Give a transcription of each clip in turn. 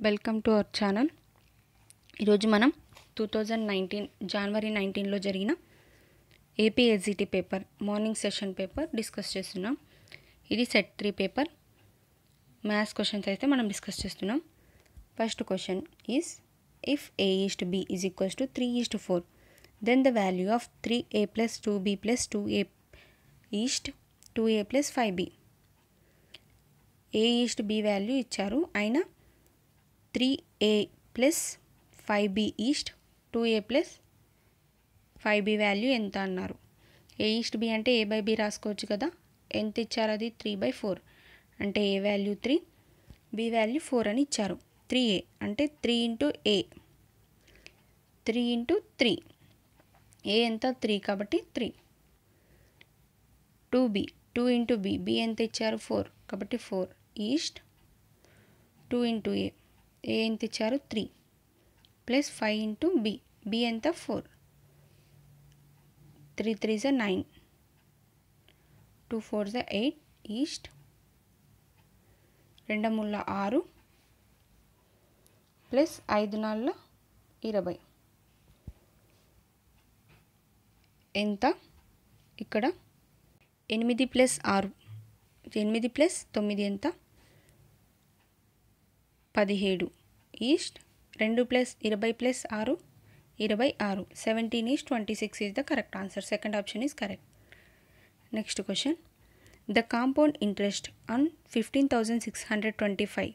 Welcome to our channel. ఈరోజు మనం 2019 జనవరి 19లో జరిగిన AP SGT paper morning session paper discuss చేస్తున్నాం. ఇది సెట్ 3 పేపర్ మ్యాథ్స్ క్వశ్చన్స్ అయితే మనం డిస్కస్ చేస్తున్నాం. First question is if a is to b is equals to 3 is to 4 then the value of 3a plus 2b plus 2a is to 2a plus 5b. a is to b value ఇచ్చారు, అయినా 3a plus 5b east 2a plus 5b value ఎంత అన్నారు. a east b అంటే a by b రాసుకోవచ్చు కదా. ఎంత ఇచ్చారు? అది 3/4 అంటే a వాల్యూ 3, b వాల్యూ 4 అని ఇచ్చారు. 3a అంటే 3 ఇంటూ a, 3 ఇంటూ 3, a ఎంత 3 కాబట్టి 3. 2b 2 ఇంటూ b, b ఎంత ఇచ్చారు 4 కాబట్టి 4 ఈస్ట్ 2 ఇంటూ a, ఏ ఎంత ఇచ్చారు 3 ప్లస్ 5 ఇంటూ బి, బి ఎంత 4, 3 3 is 9, 2 4 is 8 ఈస్ట్ 2 3 6 ప్లస్ 5 4 20 ఎంత? ఇక్కడ 8 ప్లస్ 6, 8 ప్లస్ 9 ఎంత 17 east 2 plus 20 plus 6 26, 17 east 26 is the correct answer. Second option is correct. Next question, the compound interest on 15,625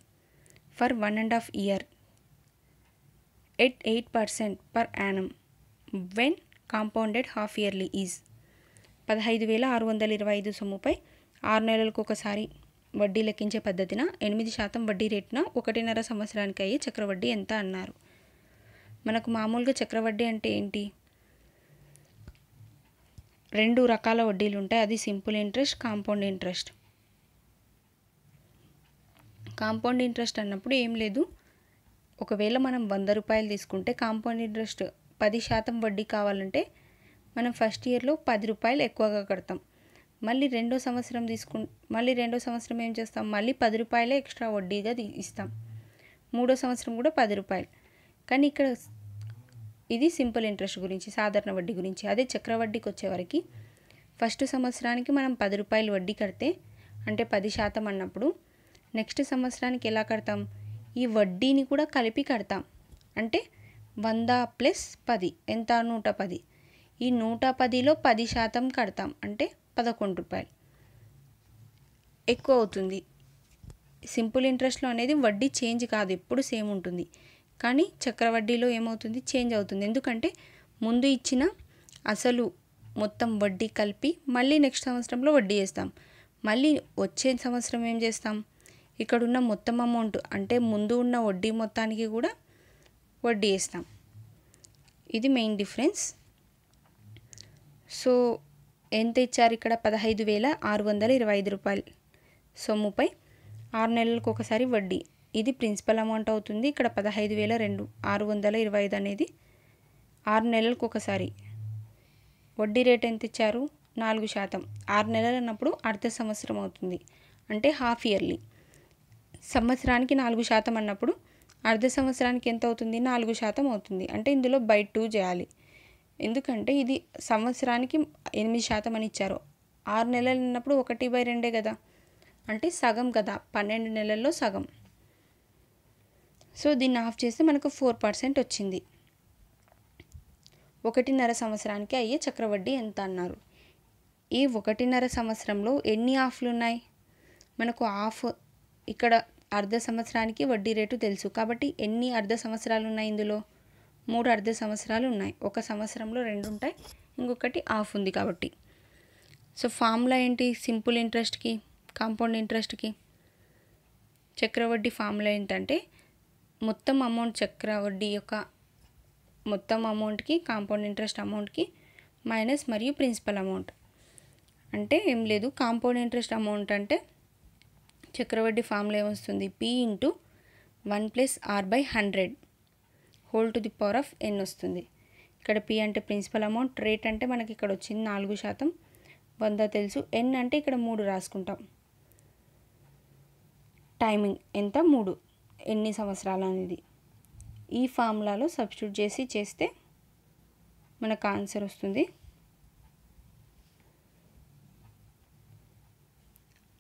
for 1.5 year at 8% per annum when compounded half yearly is 15,625 సొమ్ముపై 6 నెలలకు ఒకసారి వడ్డీ లెక్కించే పద్ధతిన 8% వడ్డీ రేటున 1.5 సంవత్సరానికి అయ్యే చక్రవడ్డీ ఎంత అన్నారు. మనకు మామూలుగా చక్రవడ్డీ అంటే ఏంటి? 2 రకాల వడ్డీలు ఉంటాయి, అది simple interest, compound interest. Compound interest అన్నప్పుడు ఏం లేదు, ఒకవేళ మనం 100 రూపాయలు తీసుకుంటే కాంపౌండ్ ఇంట్రెస్ట్ 10% వడ్డీ కావాలంటే మనం ఫస్ట్ ఇయర్లో 10 రూపాయలు ఎక్కువగా కడతాం. మళ్ళీ రెండో సంవత్సరం ఏం చేస్తాం, మళ్ళీ 10 రూపాయలే ఎక్స్ట్రా వడ్డీగా ఇస్తాం. మూడో సంవత్సరం కూడా 10 రూపాయలు. కానీ ఇక్కడ ఇది సింపుల్ ఇంట్రెస్ట్ గురించి, సాధారణ వడ్డీ గురించి. అదే చక్రవడ్డీకి వచ్చేవరకు ఫస్ట్ సంవత్సరానికి మనం 10 రూపాయలు వడ్డీ కడితే అంటే 10% అన్నప్పుడు నెక్స్ట్ సంవత్సరానికి ఎలా కడతాం, ఈ వడ్డీని కూడా కలిపి కడతాం. అంటే 100 ప్లస్ 10 ఎంత 110, ఈ 110లో 10% కడతాం అంటే 11 రూపాయలు ఎక్కువ అవుతుంది. సింపుల్ ఇంట్రెస్ట్లో అనేది వడ్డీ చేంజ్ కాదు, ఎప్పుడు సేమ్ ఉంటుంది. కానీ చక్రవడ్డీలో ఏమవుతుంది, చేంజ్ అవుతుంది. ఎందుకంటే ముందు ఇచ్చిన అసలు మొత్తం వడ్డీ కలిపి మళ్ళీ నెక్స్ట్ సంవత్సరంలో వడ్డీ వేస్తాం. మళ్ళీ వచ్చే సంవత్సరం ఏం చేస్తాం, ఇక్కడున్న మొత్తం అమౌంట్ అంటే ముందు ఉన్న వడ్డీ మొత్తానికి కూడా వడ్డీ వేస్తాం. ఇది మెయిన్ డిఫరెన్స్. సో ఎంత ఇచ్చారు ఇక్కడ, 15,625 రూపాయలు సొమ్ముపై 6 నెలలకు ఒకసారి వడ్డీ. ఇది ప్రిన్సిపల్ అమౌంట్ అవుతుంది. ఇక్కడ 15,625 అనేది 6 నెలలకు ఒకసారి. వడ్డీ రేట్ ఎంత ఇచ్చారు, 4%. 6 నెలలు అన్నప్పుడు అర్ధ సంవత్సరం అవుతుంది, అంటే హాఫ్ ఇయర్లీ. సంవత్సరానికి 4% అన్నప్పుడు అర్ధ సంవత్సరానికి ఎంత అవుతుంది, 4% అవుతుంది. అంటే ఇందులో బై 2 చేయాలి, ఎందుకంటే ఇది సంవత్సరానికి 8% అని ఇచ్చారు. 6 నెలలు అన్నప్పుడు 1/2 కదా, అంటే సగం కదా, 12 నెలల్లో సగం. సో దీన్ని ఆఫ్ చేస్తే మనకు 4% వచ్చింది. 1.5 సంవత్సరానికి అయ్యే చక్రవడ్డీ ఎంత అన్నారు. ఈ 1.5 సంవత్సరంలో ఎన్ని ఆఫ్లు ఉన్నాయి, మనకు ఆఫ్ ఇక్కడ అర్ధ సంవత్సరానికి వడ్డీ రేటు తెలుసు కాబట్టి ఎన్ని అర్ధ సంవత్సరాలు ఉన్నాయి, ఇందులో 3 అర్ధ సంవత్సరాలు ఉన్నాయి. ఒక సంవత్సరంలో 2 ఉంటాయి, ఇంకొకటి ఆఫ్ ఉంది కాబట్టి. సో ఫార్ములా ఏంటి, సింపుల్ ఇంట్రెస్ట్కి కాంపౌండ్ ఇంట్రెస్ట్కి చక్రవడ్డీ ఫార్ములా ఏంటంటే మొత్తం అమౌంట్, చక్రవడ్డీ యొక్క మొత్తం అమౌంట్కి కాంపౌండ్ ఇంట్రెస్ట్ అమౌంట్కి మైనస్ మరియు ప్రిన్సిపల్ అమౌంట్. అంటే ఏం లేదు, కాంపౌండ్ ఇంట్రెస్ట్ అమౌంట్ అంటే చక్రవడ్డీ ఫార్ములా ఏమొస్తుంది, p into 1 + r/100 whole to the power of n వస్తుంది. ఇక్కడ p అంటే ప్రిన్సిపల్ అమౌంట్, రేట్ అంటే మనకి ఇక్కడ వచ్చింది 4%, 100 తెలుసు, n అంటే ఇక్కడ 3 రాసుకుంటాం. టైమింగ్ ఎంత 3, ఎన్ని సంవత్సరాలు అనేది ఈ ఫార్ములాలో సబ్స్టిట్యూట్ చేసి చేస్తే మనకు ఆన్సర్ వస్తుంది.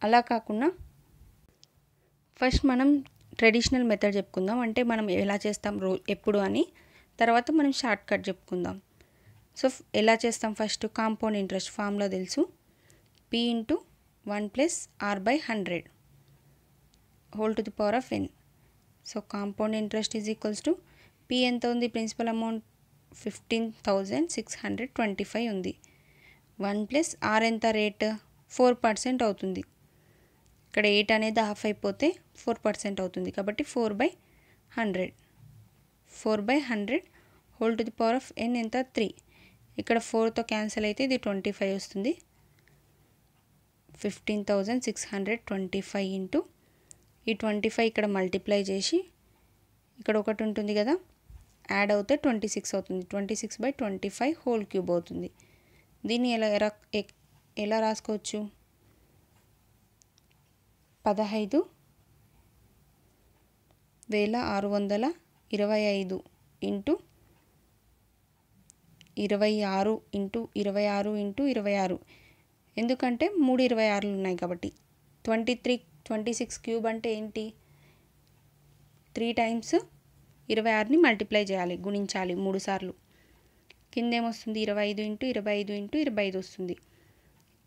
అలా కాకుండా ఫస్ట్ మనం ట్రెడిషనల్ మెథడ్ చెప్పుకుందాం, అంటే మనం ఎలా చేస్తాం ఎప్పుడు అని. తర్వాత మనం షార్ట్ కట్ చెప్పుకుందాం. సో ఎలా చేస్తాం, ఫస్ట్ కాంపౌండ్ ఇంట్రెస్ట్ ఫార్ములా తెలుసు, P into 1 plus R by 100 whole to the power of n. So compound interest is equals to P ఎంత ఉంది, ప్రిన్సిపల్ అమౌంట్ 15,625 ఉంది. 1 ప్లస్ R ఎంత రేట్ 4% అవుతుంది. ఇక్కడ 8 అనేది హాఫ్ అయిపోతే 4% అవుతుంది కాబట్టి 4/100 4/100 whole to the power of n ఎంత 3. ఇక్కడ 4తో క్యాన్సిల్ అయితే ఇది 25 వస్తుంది. 15,625 ఇంటూ ఈ 25 ఇక్కడ మల్టిప్లై చేసి ఇక్కడ ఒకటి ఉంటుంది కదా, యాడ్ అవుతే 26 అవుతుంది. 26/25 హోల్ క్యూబ్ అవుతుంది. దీన్ని ఎలా రాసుకోవచ్చు, 15,625 ఇంటూ 26 ఇంటూ 26 ఇంటూ 26, ఎందుకంటే 3 26లు ఉన్నాయి కాబట్టి. 26 క్యూబ్ అంటే ఏంటి, 3 టైమ్స్ 26ని మల్టిప్లై చేయాలి, గుణించాలి 3 సార్లు. కింద ఏమొస్తుంది, 25 ఇంటూ 25 ఇంటూ 25 వస్తుంది.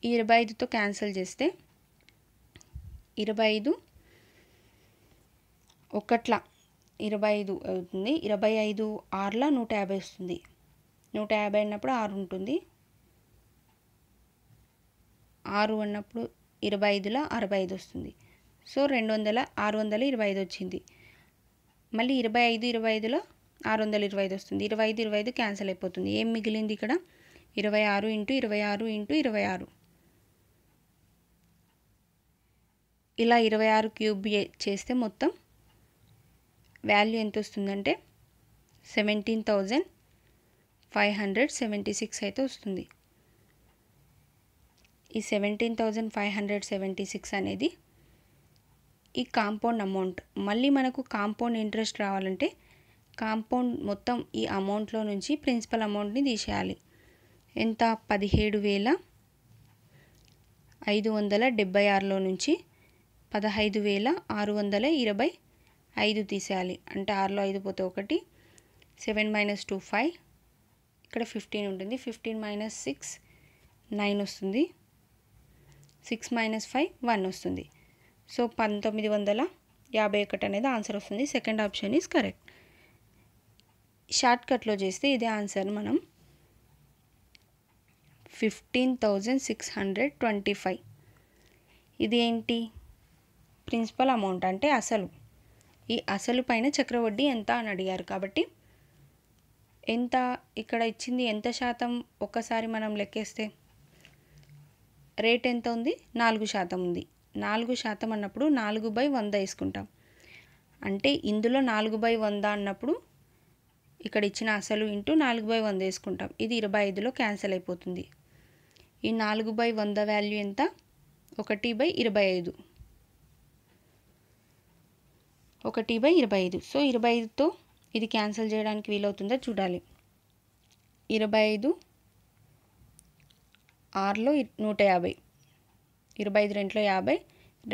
ఈ 25తో క్యాన్సిల్ చేస్తే 25 ఒకట్ల 25 అవుతుంది. 25 6ల 150 వస్తుంది. 150 అన్నప్పుడు 6 ఉంటుంది. 6 అన్నప్పుడు 25ల 65 వస్తుంది. సో 625 వచ్చింది. మళ్ళీ 25 25లో 625 వస్తుంది. 25 25 క్యాన్సిల్ అయిపోతుంది. ఏం మిగిలింది ఇక్కడ, 26 ఇంటూ 26 ఇంటూ 26. ఇలా 26 క్యూబ్ చేస్తే మొత్తం వాల్యూ ఎంత వస్తుందంటే 17,576 అయితే వస్తుంది. ఈ 17,576 అనేది ఈ కాంపౌండ్ అమౌంట్. మళ్ళీ మనకు కాంపౌండ్ ఇంట్రెస్ట్ రావాలంటే కాంపౌండ్ మొత్తం ఈ అమౌంట్లో నుంచి ప్రిన్సిపల్ అమౌంట్ని తీసేయాలి. ఎంత, 17,576లో నుంచి 15,625 తీసేయాలి. అంటే 6లో 5 పోతే 1, 7 - 2 5, ఇక్కడ 15 ఉంటుంది. 15 - 6 9 వస్తుంది. 6 - 5 1 వస్తుంది. సో 1951 అనేది ఆన్సర్ వస్తుంది. Second option is correct. Short కట్లో చేస్తే ఇదే ఆన్సర్ మనం 15,625. ఇది ఏంటి, ప్రిన్సిపల్ అమౌంట్ అంటే అసలు. ఈ అసలు పైన చక్రవడ్డీ ఎంత అని అడిగారు కాబట్టి ఎంత ఇక్కడ ఇచ్చింది, ఎంత శాతం ఒక్కసారి మనం లెక్కేస్తే రేట్ ఎంత ఉంది, 4% ఉంది. 4% అన్నప్పుడు 4/100 వేసుకుంటాం. అంటే ఇందులో 4/100 అన్నప్పుడు ఇక్కడ ఇచ్చిన అసలు ఇంటూ 4/100 వేసుకుంటాం. ఇది 25లో క్యాన్సిల్ అయిపోతుంది. ఈ 4/100 వాల్యూ ఎంత, 1/25. 1/25. సో 25తో ఇది క్యాన్సిల్ చేయడానికి వీలవుతుందో చూడాలి. 25 6లో 150, 25 2లో 50,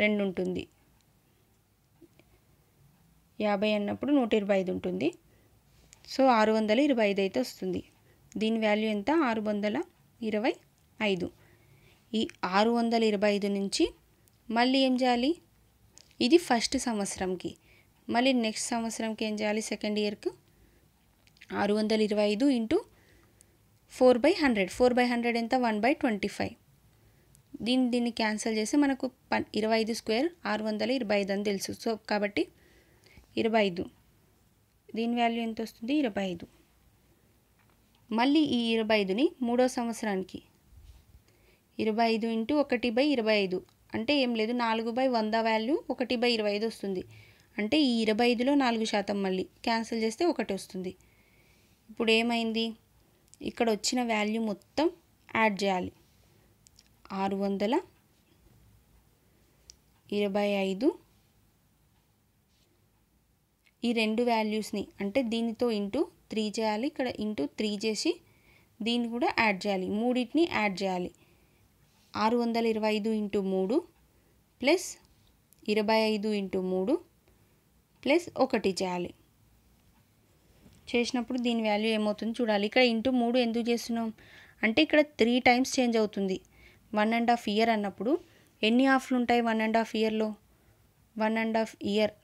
2 ఉంటుంది. 50 అన్నప్పుడు 125 ఉంటుంది. సో 625 అయితే వస్తుంది. దీని వాల్యూ ఎంత, 625. ఈ 625 నుంచి మళ్ళీ ఏం చేయాలి, ఇది ఫస్ట్ సంవత్సరంకి. మళ్ళీ నెక్స్ట్ సంవత్సరంకి ఏం చేయాలి, సెకండ్ ఇయర్కి 625 ఇంటూ 4/100. 4/100 ఎంత, 1/25. దీన్ని క్యాన్సిల్ చేసి మనకు 25 స్క్వేర్ 625 అని తెలుసు. సో కాబట్టి 25, దీని వాల్యూ ఎంత వస్తుంది, 25. మళ్ళీ ఈ 25ని మూడో సంవత్సరానికి 25 ఇంటూ 1/25 అంటే ఏం లేదు, 4/100 వాల్యూ 1/25 వస్తుంది. అంటే ఈ 25లో 4% మళ్ళీ క్యాన్సిల్ చేస్తే 1 వస్తుంది. ఇప్పుడు ఏమైంది, ఇక్కడ వచ్చిన వాల్యూ మొత్తం యాడ్ చేయాలి. 625 ఈ రెండు వాల్యూస్ని అంటే దీనితో ఇంటూ 3 చేయాలి, ఇక్కడ ఇంటూ 3 చేసి దీన్ని కూడా యాడ్ చేయాలి, మూడింటిని యాడ్ చేయాలి. 625 ఇంటూ 3 ప్లస్ 25 ఇంటూ 3 ప్లస్ 1 చేయాలి. చేసినప్పుడు దీని వాల్యూ ఏమవుతుంది చూడాలి. ఇక్కడ ఇంటూ 3 ఎందుకు చేస్తున్నాం అంటే ఇక్కడ 3 టైమ్స్ చేంజ్ అవుతుంది. 1.5 ఇయర్ అన్నప్పుడు ఎన్ని హాఫ్లు ఉంటాయి 1.5 ఇయర్లో? 1.5 ఇయర్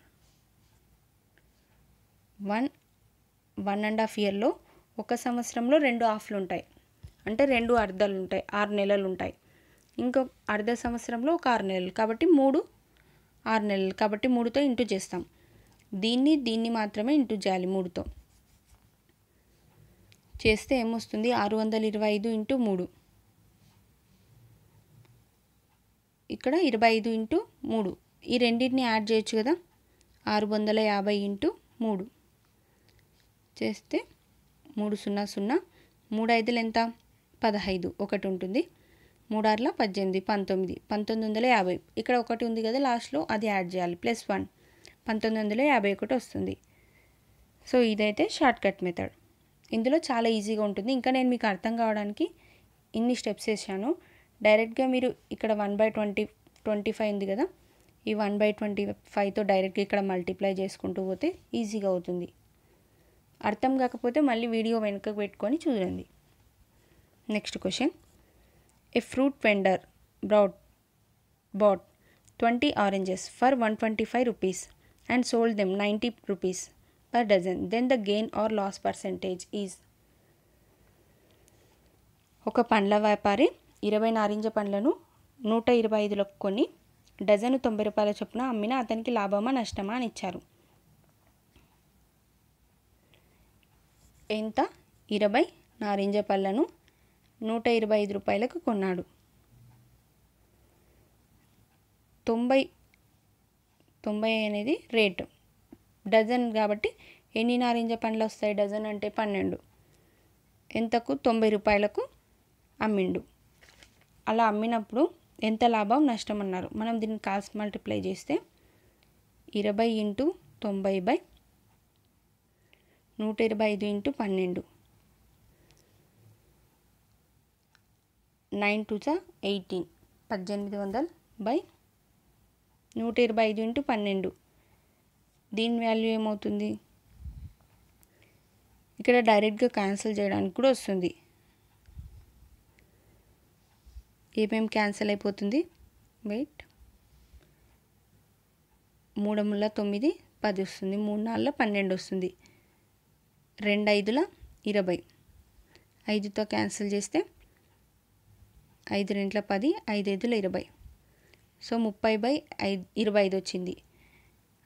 1.5 ఇయర్లో ఒక సంవత్సరంలో 2 హాఫ్లు ఉంటాయి, అంటే 2 అర్ధాలు ఉంటాయి, 6 నెలలు ఉంటాయి. ఇంకో అర్ధ సంవత్సరంలో ఒక 6 నెలలు, కాబట్టి 3 6 నెలలు, కాబట్టి 3తో ఇంటూ చేస్తాం. దీన్ని మాత్రమే ఇంటూ చేయాలి 3తో. చేస్తే ఏమొస్తుంది 625 ఇంటూ 3, ఇక్కడ 25 ఇంటూ 3, ఈ రెండింటిని యాడ్ చేయొచ్చు కదా. 650 ఇంటూ 3 చేస్తే 300, 3 5లు ఎంత 15, ఒకటి ఉంటుంది, 3 6ల 18, 19, 1950. ఇక్కడ ఒకటి ఉంది కదా లాస్ట్లో, అది యాడ్ చేయాలి, ప్లస్ 1, 1951 వస్తుంది. సో ఇదైతే షార్ట్కట్ మెథడ్. ఇందులో చాలా ఈజీగా ఉంటుంది. ఇంకా నేను మీకు అర్థం కావడానికి ఇన్ని స్టెప్స్ వేసాను. డైరెక్ట్గా మీరు ఇక్కడ 1/25 ఉంది కదా, ఈ 1/25తో డైరెక్ట్గా ఇక్కడ మల్టిప్లై చేసుకుంటూ పోతే ఈజీగా అవుతుంది. అర్థం కాకపోతే మళ్ళీ వీడియో వెనుకకు పెట్టుకొని చూడండి. Next question. A fruit vendor bought 20 oranges for 125 rupees and sold them 90 rupees per dozen. Then the gain or loss percentage is. ఒక పండ్ల వ్యాపారి 20 నారింజ పండ్లను 125లకు కొని డజను 90 రూపాయల చొప్పున అమ్మిన అతనికి లాభమా నష్టమా అని ఇచ్చారు. ఎంత? 20 నారింజ పళ్ళను 125 రూపాయలకు కొన్నాడు. 90 అనేది రేటు, డజన్ కాబట్టి ఎన్ని నారింజ పండ్లు వస్తాయి? డజన్ అంటే 12. ఎంతకు? 90 రూపాయలకు అమ్మిండు. అలా అమ్మినప్పుడు ఎంత లాభం నష్టం అన్నారు. మనం దీన్ని కాస్ మల్టిప్లై చేస్తే 20 ఇంటూ 90/125 ఇంటూ 12, 9 2 18, 1800/125 ఇంటూ 12. దీని వాల్యూ ఏమవుతుంది? ఇక్కడ డైరెక్ట్గా క్యాన్సిల్ చేయడానికి కూడా వస్తుంది. ఏమేమి క్యాన్సిల్ అయిపోతుంది? వెయిట్, 3 ముళ్ళ 9 10 వస్తుంది, 3 4 12 వస్తుంది, 2 5ల 20, 5తో క్యాన్సిల్ చేస్తే 5 2ల 10, 5 5ల 20. సో 30/25 వచ్చింది.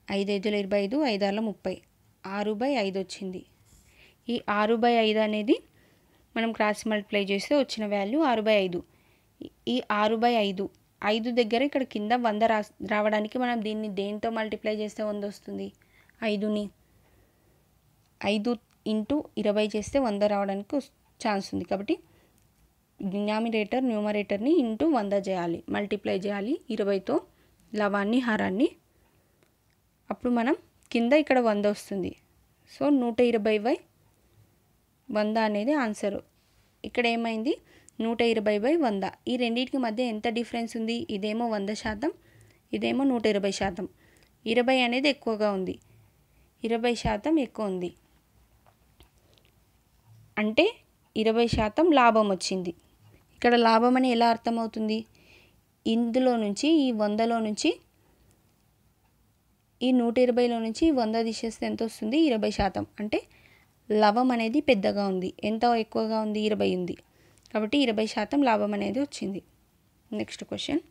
5 5ల 25, 5 6ల 30, 6/5 వచ్చింది. ఈ 6/5 అనేది మనం క్రాస్ మల్టిప్లై చేస్తే వచ్చిన వాల్యూ 6/5. ఈ 6/5, 5 దగ్గర ఇక్కడ కింద 100 రావడానికి మనం దీన్ని దేంతో మల్టిప్లై చేస్తే 100 వస్తుంది? 5ని 5 ఇంటూ 20 చేస్తే 100 రావడానికి ఛాన్స్ ఉంది. కాబట్టి న్యూమరేటర్ని ఇంటూ 100 చేయాలి, మల్టిప్లై చేయాలి 20తో లవాన్ని హారాన్ని. అప్పుడు మనం కింద ఇక్కడ 100 వస్తుంది. సో 120/100 అనేది ఆన్సర్. ఇక్కడ ఏమైంది? 120/100. ఈ రెండింటికి మధ్య ఎంత డిఫరెన్స్ ఉంది? ఇదేమో 100%, ఇదేమో 120%. 20 అనేది ఎక్కువగా ఉంది, 20% ఎక్కువ ఉంది, అంటే 20% లాభం వచ్చింది. ఇక్కడ లాభం అని ఎలా అర్థమవుతుంది? ఇందులో నుంచి ఈ 100లో నుంచి ఈ 120లో నుంచి 100 తీసేస్తే ఎంత వస్తుంది? 20%. అంటే లాభం అనేది పెద్దగా ఉంది. ఎంత ఎక్కువగా ఉంది? 20 ఉంది, కాబట్టి 20% లాభం అనేది వచ్చింది. Next question.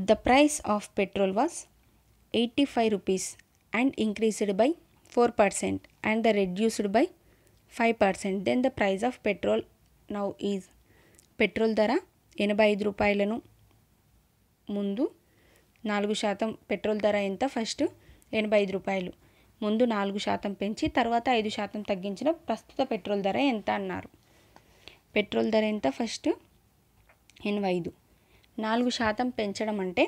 The price of petrol was 85 rupees and increased by 4% and the reduced by 5%. Then the price of petrol now is. Petrol ధర 85 రూపాయలను ముందు 4% పెట్రోల్ ధర ఎంత? ఫస్ట్ 85 రూపాయలు, ముందు 4% పెంచి తర్వాత 5% తగ్గించిన ప్రస్తుత పెట్రోల్ ధర ఎంత అన్నారు. పెట్రోల్ ధర ఎంత? ఫస్ట్ 85, 4% పెంచడం అంటే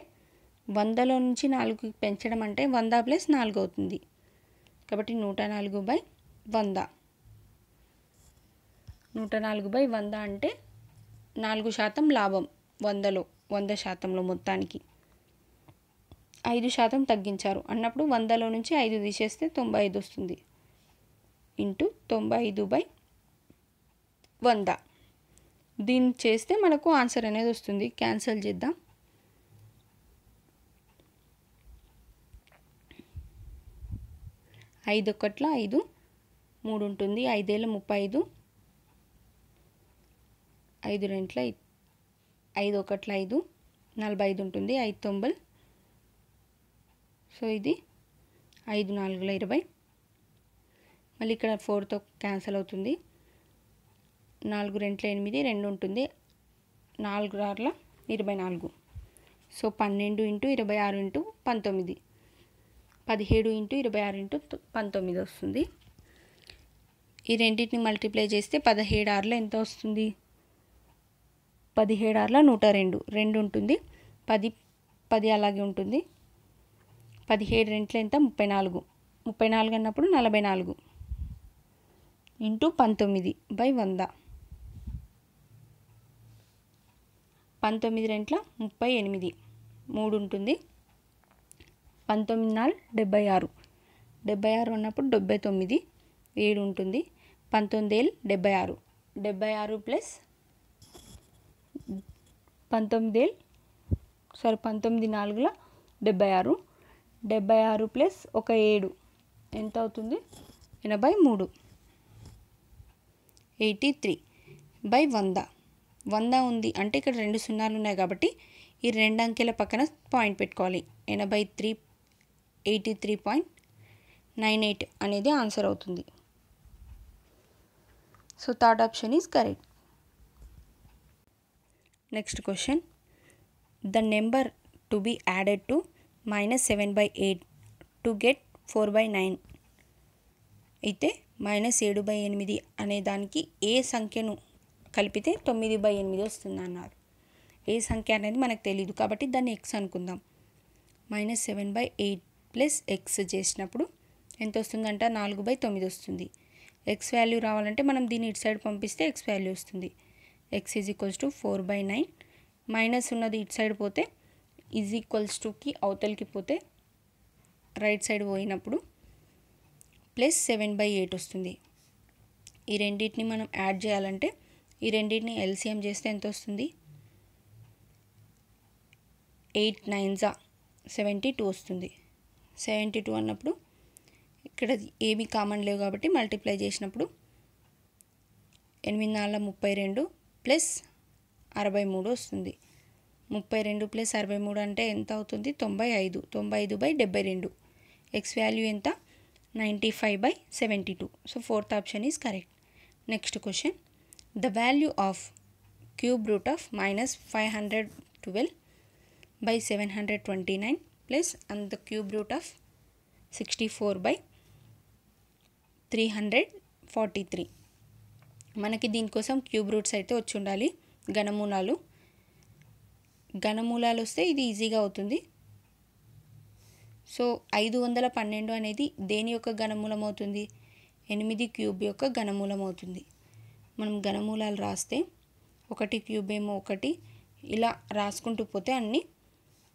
100లో నుంచి 4కి పెంచడం అంటే 100 + 4 అవుతుంది. కాబట్టి 104/100. 104/100 అంటే 4% లాభం 100లో 100%లో మొత్తానికి 5% తగ్గించారు అన్నప్పుడు 100లో నుంచి 5 తీసేస్తే 95 వస్తుంది. ఇంటూ 95/100. దీన్ని చేస్తే మనకు ఆన్సర్ అనేది వస్తుంది. క్యాన్సిల్ చేద్దాం. 5 1 5, 3 ఉంటుంది. 5 ఏళ్ళ 35, 5 2 5 1 5, 45 ఉంటుంది. 5 9, సో ఇది 5 4 20. మళ్ళీ ఇక్కడ 4తో క్యాన్సిల్ అవుతుంది. 4 2 8, 2 ఉంటుంది. 4 6 24. సో 12 × 26 × 19, 17 × 26 × 19 వస్తుంది. ఈ రెండింటిని మల్టిప్లై చేస్తే 17 6 ఎంత వస్తుంది? 17 6 102, 2 ఉంటుంది. 10 అలాగే ఉంటుంది. 17 2 ఎంత? 34. 34 అన్నప్పుడు 44 ఇంటూ 19/100. 19 2 38, 3 ఉంటుంది. 19 4 76, 76 అన్నప్పుడు 79, 7 ఉంటుంది. 19 ఏళ్ళు 76, 76 ప్లస్ 19 4 76, 76 ప్లస్ ఒక 7 ఎంత అవుతుంది? 83. 83/100. 100 ఉంది అంటే ఇక్కడ 2 సున్నాలు ఉన్నాయి కాబట్టి ఈ 2 అంకెల పక్కన పాయింట్ పెట్టుకోవాలి. 83.98 అనేది ఆన్సర్ అవుతుంది. So third option is correct. Next question. The number to be added to -7/8 to get 4/9. అయితే -7/8 అనే దానికి ఏ సంఖ్యను కలిపితే 9/8 వస్తుంది అన్నారు. ఏ సంఖ్య అనేది మనకు తెలియదు కాబట్టి దాన్ని x అనుకుందాం. -7/8 ప్లస్ x చేసినప్పుడు ఎంత వస్తుందంట? 4/9 వస్తుంది. x వాల్యూ రావాలంటే మనం దీన్ని ఇటు సైడ్ పంపిస్తే x వాల్యూ వస్తుంది. x = 4/9. మైనస్ ఉన్నది ఇటు సైడ్ పోతే =కి అవతలకి పోతే రైట్ సైడ్ పోయినప్పుడు +7/8 వస్తుంది. ఈ రెండింటిని మనం యాడ్ చేయాలంటే ఈ రెండింటిని LCM చేస్తే ఎంత వస్తుంది? 8 9s 72 వస్తుంది. 72 అన్నప్పుడు ఇక్కడ ఏమీ కామన్ లేవు కాబట్టి మల్టిప్లై చేసినప్పుడు 8 4 32 ప్లస్ 63 వస్తుంది. 32 ప్లస్ 63 అంటే ఎంత అవుతుంది? 95. 95/72. x వాల్యూ ఎంత? 95/72. So fourth option is correct. Next question. The value of cube root of -512/729 plus and the cube root of 64/343. మనకి దీనికోసం క్యూబ్ రూట్స్ అయితే వచ్చి ఉండాలి. ఘనమూలాలు వస్తే ఇది ఈజీగా అవుతుంది. సో 512 అనేది దేని యొక్క ఘనమూలం అవుతుంది? 8 క్యూబ్ యొక్క ఘనమూలం అవుతుంది. మనం ఘనమూలాలు రాస్తే 1 క్యూబ్ ఏమో 1 ఇలా రాసుకుంటూ పోతే అన్నీ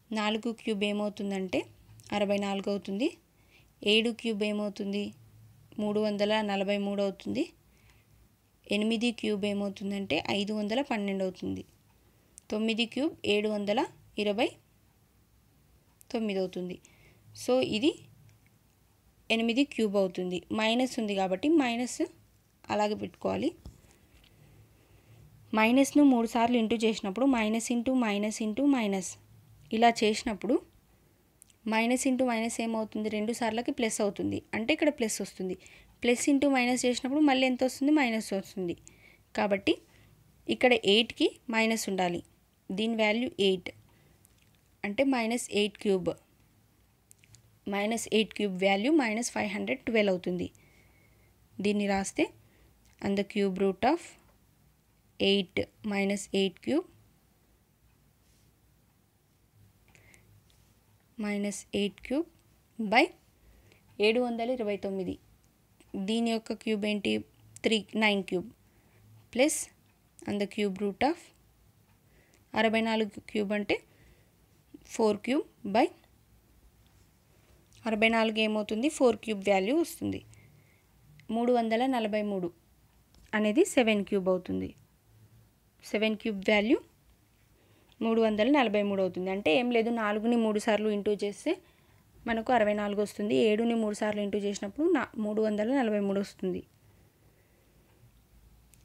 4 క్యూబ్ ఏమవుతుందంటే 64 అవుతుంది. 7 క్యూబ్ ఏమవుతుంది? 343 అవుతుంది. 8 క్యూబ్ ఏమవుతుందంటే 512 అవుతుంది. 9 క్యూబ్ 729 అవుతుంది. సో ఇది 8 క్యూబ్ అవుతుంది. మైనస్ ఉంది కాబట్టి మైనస్ అలాగే పెట్టుకోవాలి. మైనస్ను 3 సార్లు ఇంటూ చేసినప్పుడు minus into minus into minus ఇలా చేసినప్పుడు మైనస్ ఇంటూ మైనస్ ఏమవుతుంది? 2 సార్లకి ప్లస్ అవుతుంది. అంటే ఇక్కడ ప్లస్ వస్తుంది. ప్లస్ ఇంటూ మైనస్ చేసినప్పుడు మళ్ళీ ఎంత వస్తుంది? మైనస్ వస్తుంది. కాబట్టి ఇక్కడ 8కి మైనస్ ఉండాలి. దీని వాల్యూ 8 అంటే -8 క్యూబ్. -8 క్యూబ్ వాల్యూ -512 అవుతుంది. దీన్ని రాస్తే and the cube root of 8 -8 cube minus 8 cube by 729. దీని యొక్క క్యూబ్ ఏంటి 9 cube plus and the cube root of 64 cube అంటే 4 క్యూబ్ బై 64 ఏమవుతుంది 4 క్యూబ్ వాల్యూ వస్తుంది. 343 అనేది 7 క్యూబ్ అవుతుంది. 7 క్యూబ్ వాల్యూ 343 అవుతుంది. అంటే ఏం లేదు 4ని 3 సార్లు ఇంటూ చేస్తే మనకు 64 వస్తుంది. 7ని 3 సార్లు ఇంటూ చేసినప్పుడు 343 వస్తుంది.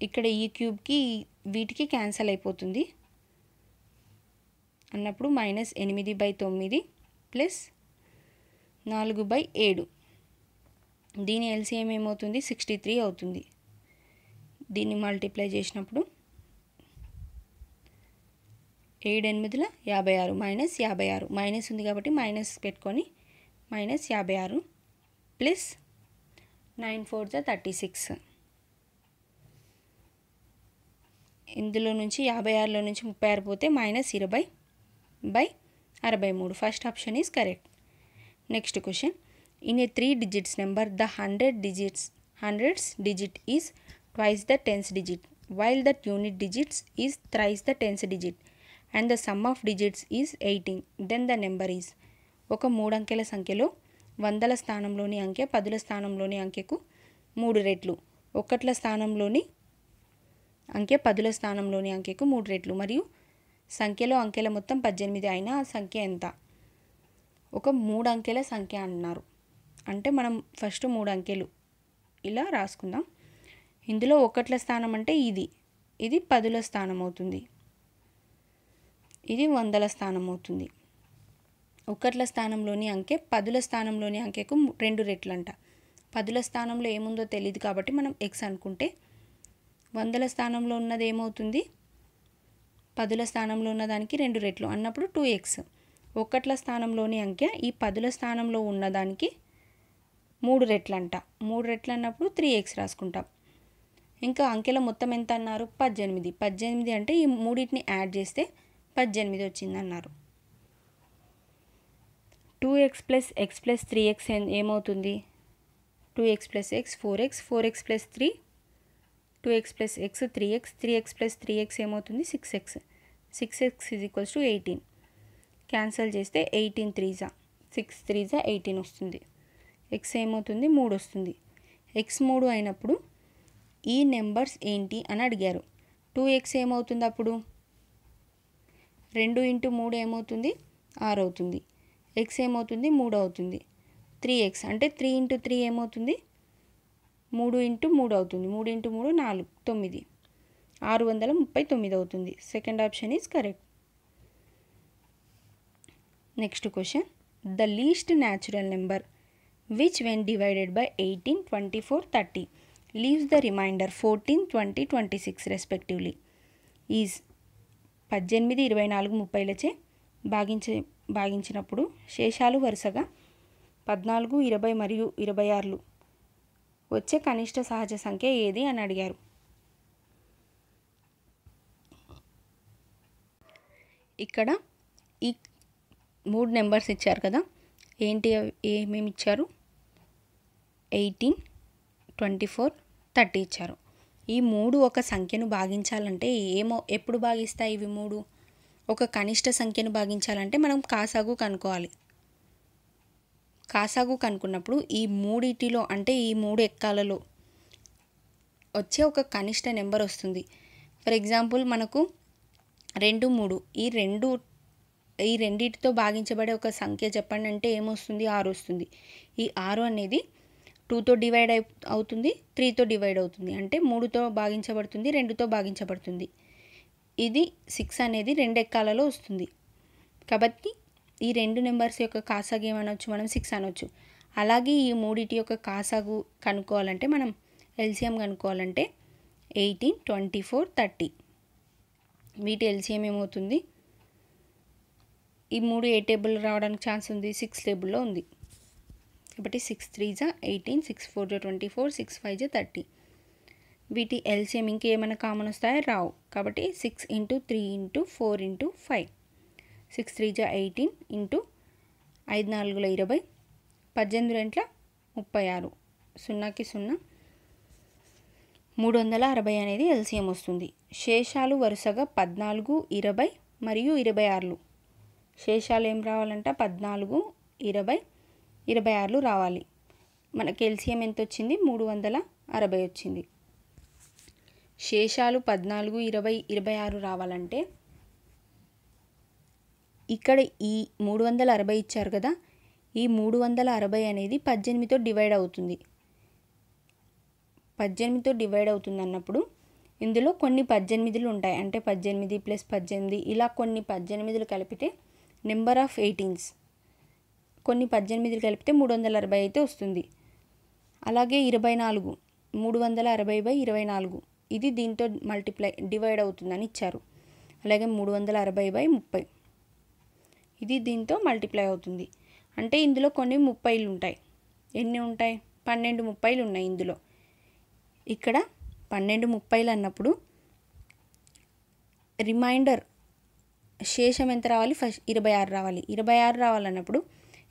ఇక్కడ ఈ క్యూబ్కి వీటికి క్యాన్సల్ అయిపోతుంది అన్నప్పుడు మైనస్ 8/9 ప్లస్ 4/7. దీని ఎల్సిఎం ఏమవుతుంది 63 అవుతుంది. దీన్ని మల్టిప్లై చేసినప్పుడు 7×8 56 మైనస్ 56 మైనస్ ఉంది కాబట్టి మైనస్ పెట్టుకొని మైనస్ 56 ప్లస్ 9×4 = 36. ఇందులో నుంచి 56లో నుంచి 36 పోతే minus 20/63. First option is correct. Next question. In a 3 digits number the 100th digit is twice the 10th digit while the unit digits is thrice the 10th digit and the sum of digits is 18, then the number is. ఒక 3 అంకెల సంఖ్యలో వందల స్థానంలోని అంకె 10ల స్థానంలోని అంకెకు 3 రెట్లు, ఒకట్ల స్థానంలోని అంకె 10ల స్థానంలోని అంకెకు 3 రెట్లు మరియు సంఖ్యలో అంకెల మొత్తం 18 అయినా ఆ సంఖ్య ఎంత? ఒక 3 అంకెల సంఖ్య అన్నారు అంటే మనం ఫస్ట్ 3 అంకెలు ఇలా రాసుకుందాం. ఇందులో ఒకట్ల స్థానం అంటే ఇది 10ల స్థానం అవుతుంది, ఇది వందల స్థానం అవుతుంది. ఒకట్ల స్థానంలోని అంకె 10ల స్థానంలోని అంకెకు 2 రెట్లు అంట. 10ల స్థానంలో ఏముందో తెలియదు కాబట్టి మనం ఎక్స్ అనుకుంటే వందల స్థానంలో ఉన్నది ఏమవుతుంది 10ల స్థానంలో ఉన్నదానికి 2 రెట్లు అన్నప్పుడు 2x. ఒకట్ల స్థానంలోని అంకె ఈ 10ల స్థానంలో ఉన్నదానికి 3 రెట్లు అంట. 3 రెట్లు అన్నప్పుడు 3x రాసుకుంటాం. ఇంకా అంకెల మొత్తం ఎంత అన్నారు 18. 18 అంటే ఈ మూడింటిని యాడ్ చేస్తే 18 వచ్చిందన్నారు. 2x + x + 3x ఏమవుతుంది 2x + x 4x 4x + 3 2x + x 3x 3x + 3x ఏమవుతుంది 6x 6x = 18. క్యాన్సల్ చేస్తే 18 3 6 3 18 వస్తుంది. ఎక్స్ ఏమవుతుంది 3 వస్తుంది. x 3 అయినప్పుడు ఈ నెంబర్స్ ఏంటి అని అడిగారు. 2x ఏమవుతుంది అప్పుడు 2 × 3 ఏమవుతుంది 6 అవుతుంది. x ఏమవుతుంది 3 అవుతుంది. 3x అంటే 3 × 3 ఏమవుతుంది 3 × 3 అవుతుంది. 3 × 3 4 9 639 అవుతుంది. Second option is correct. Next question. The least natural number which when divided by 18, 24, 30 leaves the remainder 14, 20, 26 respectively is 18, 24, 30లచే భాగించినప్పుడు శేషాలు వరుసగా 14, 20 మరియు 26లు వచ్చే కనిష్ట సహజ సంఖ్య ఏది అని అడిగారు. ఇక్కడ ఈ 3 నెంబర్స్ ఇచ్చారు కదా, ఏంటి ఏమేమి ఇచ్చారు 18, 24, 30 ఇచ్చారు. ఈ 3 ఒక సంఖ్యను భాగించాలంటే ఎప్పుడు భాగిస్తాయి ఇవి 3? ఒక కనిష్ట సంఖ్యను భాగించాలంటే మనం కాసాగు కనుక్కోవాలి. కాసాగు కనుక్కున్నప్పుడు ఈ మూడిటిలో అంటే ఈ 3 ఎక్కాలలో వచ్చే ఒక కనిష్ట నెంబర్ వస్తుంది. ఫర్ ఎగ్జాంపుల్ మనకు 2, 3 ఈ రెండిటితో భాగించబడే ఒక సంఖ్య చెప్పండి అంటే ఏమొస్తుంది 6 వస్తుంది. ఈ 6 అనేది 2తో డివైడ్ అవుతుంది, 3తో డివైడ్ అవుతుంది. అంటే 3తో భాగించబడుతుంది, 2తో భాగించబడుతుంది. ఇది 6 అనేది 2 ఎక్కాలలో వస్తుంది. కాబట్టి ఈ 2 నెంబర్స్ యొక్క కాసాగు ఏమనొచ్చు మనం 6 అనొచ్చు. అలాగే ఈ మూడిటి యొక్క కాసాగు కనుక్కోవాలంటే మనం ఎల్సిఎం కనుక్కోవాలంటే 18, 24, 30 వీటి ఎల్సిఎం ఏమవుతుంది? ఈ 3 ఏ టేబుల్లో రావడానికి ఛాన్స్ ఉంది? 6 టేబుల్లో ఉంది. కాబట్టి 6 3 18, 6 4 24, 6 5 30. వీటి ఎల్సిఎం ఇంకేమైనా కామన్ వస్తాయో రావు. కాబట్టి 6 × 3 × 4 × 5 6 3 18 × 5 నాలుగుల 20, 18 రెంట్ల 36, 0కి 0, 360 అనేది ఎల్సిఎం వస్తుంది. శేషాలు వరుసగా 14, 20 మరియు 26. శేషాలు ఏం రావాలంట? 14, 20, 26 రావాలి. మనకి ఎల్సిఎం ఎంత వచ్చింది? 360 వచ్చింది. శేషాలు 14, 20, 26 రావాలంటే ఇక్కడ ఈ 360 ఇచ్చారు కదా, ఈ 360 అనేది 18తో డివైడ్ అవుతుంది. 18తో డివైడ్ అవుతుంది అన్నప్పుడు ఇందులో కొన్ని 18లు ఉంటాయి. అంటే 18 + 18 ఇలా కొన్ని 18లు కలిపితే నెంబర్ ఆఫ్ 18s, కొన్ని 18లు కలిపితే 360 అయితే వస్తుంది. అలాగే 24, 360/24 ఇది దీంతో డివైడ్ అవుతుందని ఇచ్చారు. అలాగే 360/30 ఇది దీంతో మల్టిప్లై అవుతుంది. అంటే ఇందులో కొన్ని 30లు ఉంటాయి. ఎన్ని ఉంటాయి? 12 30లు ఉన్నాయి ఇందులో. ఇక్కడ 12 30లు అన్నప్పుడు రిమైండర్ శేషం ఎంత రావాలి? ఫస్ట్ 26 రావాలి. 26 రావాలన్నప్పుడు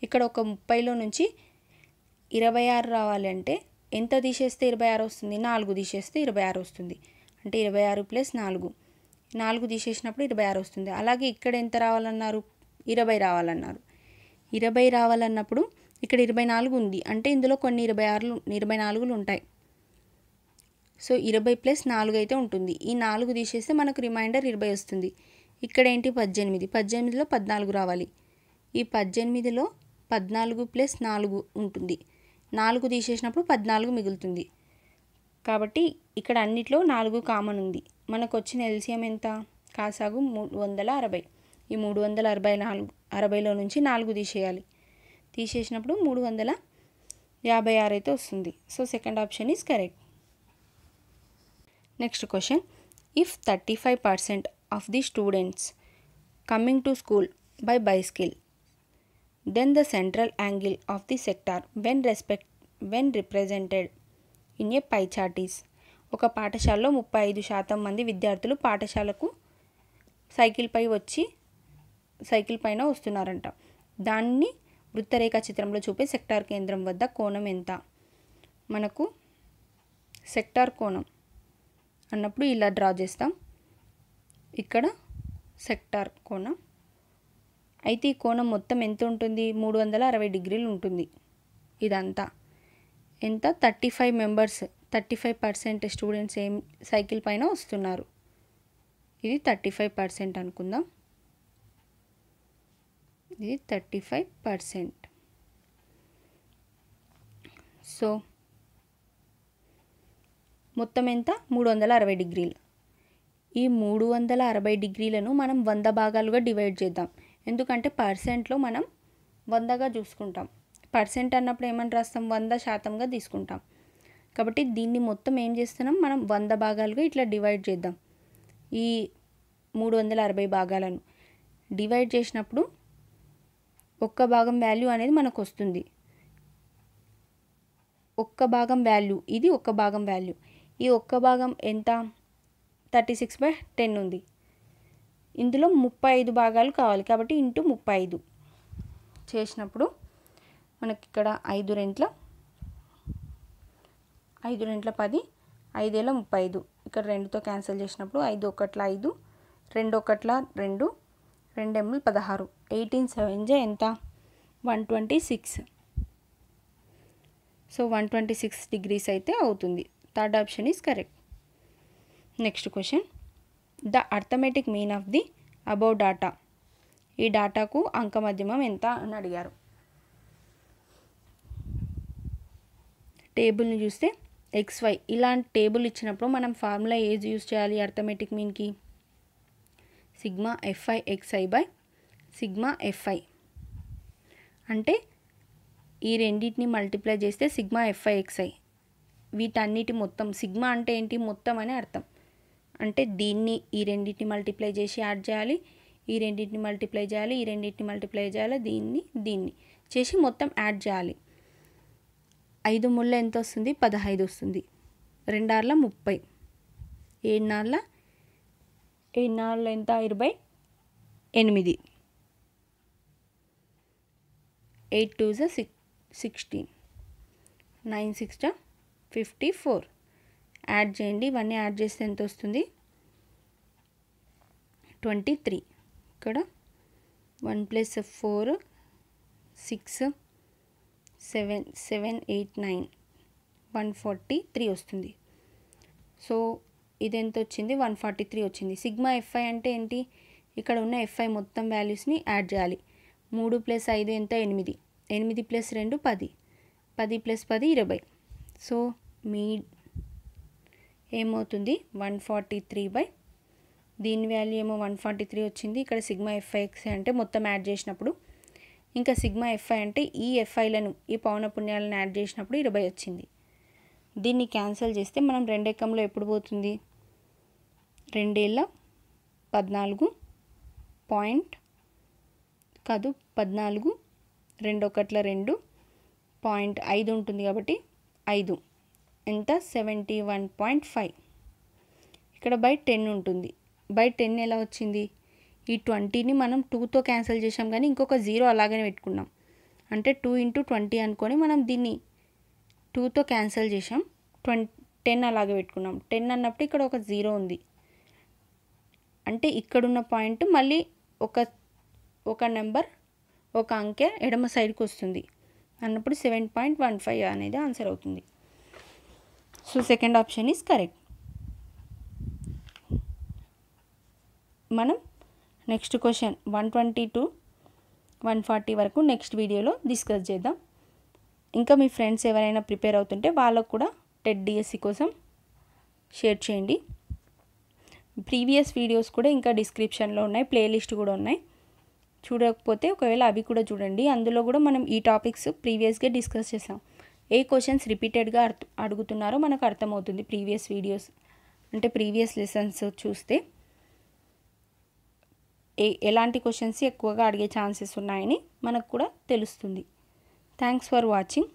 ఇక్కడ ఒక 30లో నుంచి 26 రావాలి అంటే ఎంత తీసేస్తే 26 వస్తుంది? 4 తీసేస్తే 26 వస్తుంది. అంటే 26 + 4, 4 తీసేసినప్పుడు 26 వస్తుంది. అలాగే ఇక్కడ ఎంత రావాలన్నారు? 20 రావాలన్నారు. 20 రావాలన్నప్పుడు ఇక్కడ 24 ఉంది. అంటే ఇందులో కొన్ని 24లు ఉంటాయి. సో 20 + 4 అయితే ఉంటుంది. ఈ 4 తీసేస్తే మనకు రిమైండర్ 20 వస్తుంది. ఇక్కడ ఏంటి? 18, 18లో 14 రావాలి. ఈ 18లో 14 + 4 ఉంటుంది. 4 తీసేసినప్పుడు 14 మిగులుతుంది. కాబట్టి ఇక్కడ అన్నిట్లో 4 కామన్ ఉంది. మనకు వచ్చిన ఎల్సిఎం ఎంత? కాసాగు 360. ఈ 360లో నుంచి 4 తీసేయాలి. తీసేసినప్పుడు 356 అయితే వస్తుంది. So second option is correct. Next question, if 35% of the students coming to school by bicycle, then the central angle of the sector when represented in a pie chart is. ఒక పాఠశాలలో 35% మంది విద్యార్థులు పాఠశాలకు సైకిల్ పైన వస్తున్నారంట. దాన్ని వృత్తరేఖ చిత్రంలో చూపే sector కేంద్రం వద్ద కోణం ఎంత? మనకు సెక్టార్ కోణం అన్నప్పుడు ఇలా డ్రా చేస్తాం. ఇక్కడ సెక్టార్ కోణం అయితే ఈ కోణం మొత్తం ఎంత ఉంటుంది? 360 డిగ్రీలు ఉంటుంది. ఇదంతా ఎంత? 35 మెంబర్స్, 35% స్టూడెంట్స్ సైకిల్ పైన వస్తున్నారు. ఇది 35% అనుకుందాం. ఇది 35%. సో మొత్తం ఎంత? 360 డిగ్రీలు. ఈ 360 డిగ్రీలను మనం 100 భాగాలుగా డివైడ్ చేద్దాం. ఎందుకంటే పర్సెంట్లో మనం 100గా చూసుకుంటాం. పర్సెంట్ అన్నప్పుడు ఏమని రాస్తాం? 100%గా తీసుకుంటాం. కాబట్టి దీన్ని మొత్తం ఏం చేస్తున్నాం? మనం 100 భాగాలుగా ఇట్లా డివైడ్ చేద్దాం. ఈ 360 భాగాలను డివైడ్ చేసినప్పుడు ఒక్క భాగం వాల్యూ అనేది మనకు వస్తుంది. ఒక్క భాగం వాల్యూ, ఇది ఒక్క భాగం వాల్యూ. ఈ ఒక్క భాగం ఎంత? 36/10 ఉంది. ఇందులో 35 భాగాలు కావాలి. కాబట్టి ఇంటూ 35 చేసినప్పుడు మనకి ఇక్కడ 5 రెంట్ల 10, 5 ఏళ్ళ 35. ఇక్కడ 2తో క్యాన్సిల్ చేసినప్పుడు 5 1 5, 2 1 2, 2 ఎమ్మిల్ 16, 18 7 ఎంత? 126. సో 126 డిగ్రీస్ అయితే అవుతుంది. Third option is correct. Next question, the arithmetic mean of the above data. ఈ డాటాకు అంక మధ్యమం ఎంత అని అడిగారు. టేబుల్ని చూస్తే XY ఇలాంటి టేబుల్ ఇచ్చినప్పుడు మనం ఫార్ములా ఏది యూజ్ చేయాలి? అర్థమెటిక్ మీన్కి sigma FI XI/, sigma FI. అంటే ఈ రెండింటిని మల్టిప్లై చేస్తే సిగ్మా FI XI. వీటన్నిటి మొత్తం. సిగ్మా అంటే ఏంటి? మొత్తం అని అర్థం. అంటే దీన్ని ఈ రెండింటిని మల్టిప్లై చేసి యాడ్ చేయాలి, ఈ రెండింటిని మల్టిప్లై చేయాలి, ఈ రెండింటిని మల్టిప్లై చేయాలి, దీన్ని చేసి మొత్తం యాడ్ చేయాలి. 5 ముళ్ళ ఎంత వస్తుంది? 15 వస్తుంది. 2 ఆర్ల 30, 7 నార్ల ఎంత? 28. 8 2 16, 9 6 54. యాడ్ చేయండి. ఇవన్నీ యాడ్ చేస్తే ఎంత వస్తుంది? 23. ఇక్కడ 1 + 4 6 7 7 8 9 143 వస్తుంది. సో ఇది ఎంత వచ్చింది? 143 వచ్చింది. సిగ్మా ఎఫ్ఐ అంటే ఏంటి? ఇక్కడ ఉన్న ఎఫ్ఐ మొత్తం వాల్యూస్ని యాడ్ చేయాలి. 3 + 5 ఎంత? 8. 8 + 2 10. 10 + 10 20. సో మీ ఏమవుతుంది? 143 దీని వాల్యూ ఏమో 143 వచ్చింది. ఇక్కడ సిగ్మా ఎఫ్ఐఎక్స్ అంటే మొత్తం యాడ్ చేసినప్పుడు, ఇంకా సిగ్మా ఎఫ్ఐ అంటే ఈ ఎఫ్ఐలను, ఈ పౌనపున్యాలను యాడ్ చేసినప్పుడు 20 వచ్చింది. దీన్ని క్యాన్సిల్ చేస్తే మనం 2 ఎక్కంలో ఎప్పుడు పోతుంది? 2 ఏళ్ళ 14 పాయింట్ కాదు 14 2 1 2 0.5 ఉంటుంది కాబట్టి 5 ఎంత? 71.5. ఇక్కడ బై 10 ఉంటుంది. బై 10 ఎలా వచ్చింది? ఈ 20ని మనం 2తో క్యాన్సిల్ చేసాం కానీ ఇంకొక 0 అలాగనే పెట్టుకున్నాం. అంటే 2 × 20 అనుకొని మనం దీన్ని 2తో క్యాన్సిల్ చేసాం. 10 అలాగే పెట్టుకున్నాం. 10 అన్నప్పుడు ఇక్కడ ఒక 0 ఉంది. అంటే ఇక్కడున్న పాయింట్ మళ్ళీ ఒక నెంబర్, ఒక అంకె ఎడమ సైడ్కి వస్తుంది అన్నప్పుడు 7.15 అనేది ఆన్సర్ అవుతుంది. So second option is correct. మనం నెక్స్ట్ క్వశ్చన్ 120 to 140 వరకు నెక్స్ట్ వీడియోలో డిస్కస్ చేద్దాం. ఇంకా మీ ఫ్రెండ్స్ ఎవరైనా ప్రిపేర్ అవుతుంటే వాళ్ళకు కూడా టెట్ డిఎస్సి కోసం షేర్ చేయండి. ప్రీవియస్ వీడియోస్ కూడా ఇంకా డిస్క్రిప్షన్లో ఉన్నాయి, ప్లేలిస్ట్ కూడా ఉన్నాయి. చూడకపోతే ఒకవేళ అవి కూడా చూడండి. అందులో కూడా మనం ఈ టాపిక్స్ ప్రీవియస్గా డిస్కస్ చేసాం. ఏ క్వశ్చన్స్ రిపీటెడ్గా అడుగుతున్నారో మనకు అర్థమవుతుంది. ప్రీవియస్ వీడియోస్ అంటే ప్రీవియస్ లెసన్స్ చూస్తే ఎలాంటి క్వశ్చన్స్ ఎక్కువగా అడిగే ఛాన్సెస్ ఉన్నాయని మనకు కూడా తెలుస్తుంది. Thanks for watching.